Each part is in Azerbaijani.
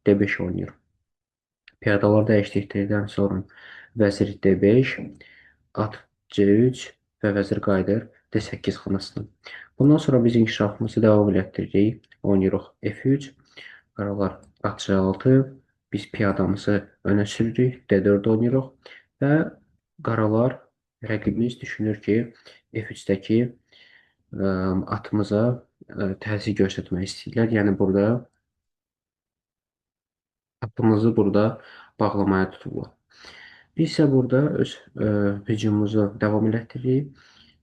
D5 oynayır. Piyadalar dəyişdikdən sonra vəzir D5, at C3 və vəzir qayıdır D8 xanasına. Bundan sonra biz inkişafımızı davam elətdiririk. Oynayırıq F3, qaralar at C6, biz piyadamızı önə sürürük, D4 oynayırıq və qaralar, rəqibimiz düşünür ki, F3-dəki atımıza təzyiq göstərmək istəyirlər. Yəni burada atımızı burada bağlamaya tuturlar. Biz isə burada öz hücumumuzu davam elətdiririk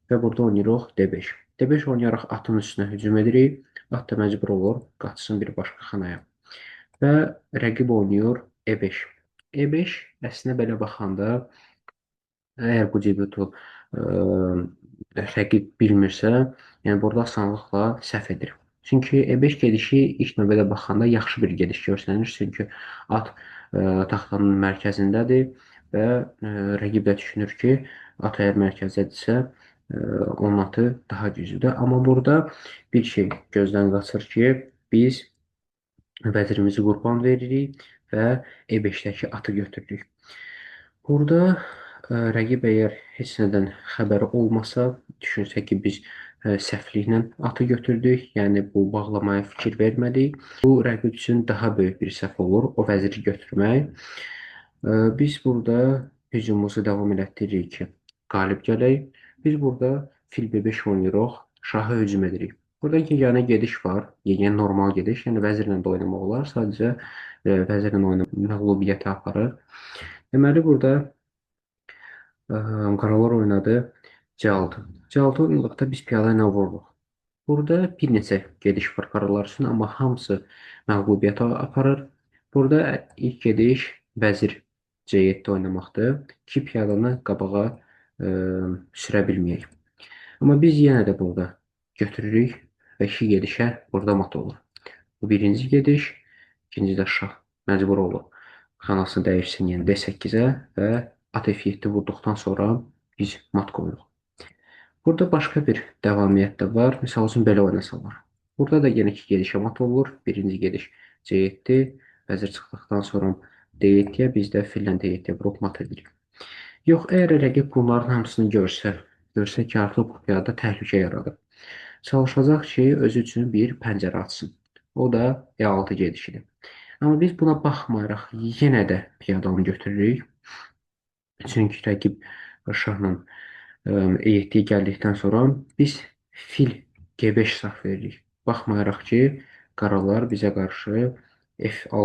və burada oynayırıq D5. D5 oynayaraq atın üstünə hücum edirik. At da məcbur olur, qaçsın bir başqa xanaya. Və rəqib oynayır E5. E5 əslində belə baxanda, əgər bu debutu rəqib bilmirsə, yəni burada asanlıqla səhv edir. Çünki E5 gedişi ilk növbədə baxanda yaxşı bir gediş görsənir. Çünki at taxtanın mərkəzindədir və rəqib də düşünür ki, at əgər mərkəzdədirsə, onun atı daha güclüdür. Amma burada bir şey gözdən qaçır ki, biz vəzirimizi qurban veririk və E5-dəki atı götürürük. Burada rəqib əgər heç nədən xəbəri olmasa, düşünsə ki, biz səhvliklə atı götürdük, yəni bu bağlamaya fikir vermədik. Bu rəqib üçün daha böyük bir səhv olur, o vəziri götürmək. Biz burada hücumumuzu davam elətdiririk ki, qalib gələk. Biz burada fil B5 oynayırıq, şahı hücum edirik. Burada yeganə gediş var, yeganə normal gediş, yəni vəzirlə də oynamaq olar, sadəcə vəzirlə oynamaq məğlubiyyətə aparır. Deməli, burada qaralar oynadı C6. C6 oynadıqda biz piyada ilə vururuq. Burada bir neçə gediş var qaralar üçün, amma hamısı məğlubiyyətə aparır. Burada ilk gediş vəzir C7 oynamaqdır ki, piyadanı qabağa sürə bilməyək. Amma biz yenə də burada götürürük və iki gedişə burada mat olur. Bu birinci gediş, ikinci də şah məcbur olur. Xanasını dəyişsin, yəni D8-ə və at F7 vurduqdan sonra biz mat qoyuruq. Burada başqa bir davamiyyət də var. Misal üçün belə oynasalar. Burada da yenə iki gedişə mat olur. Birinci gediş C7, vəzir çıxdıqdan sonra D7-yə, biz də fillə D7-yə vurub mat edirik. Yox, əgər rəqib bunların hamısını görsə ki, artıq bu piyada təhlükə yaradır. Çalışacaq ki, özü üçün bir pəncərə açsın. O da E6 gedişidir. Amma biz buna baxmayaraq yenə də piyadanı götürürük. Çünki rəqib şahla E7-yə gəldikdən sonra biz fil G5 şah veririk. Baxmayaraq ki, qaralar bizə qarşı F6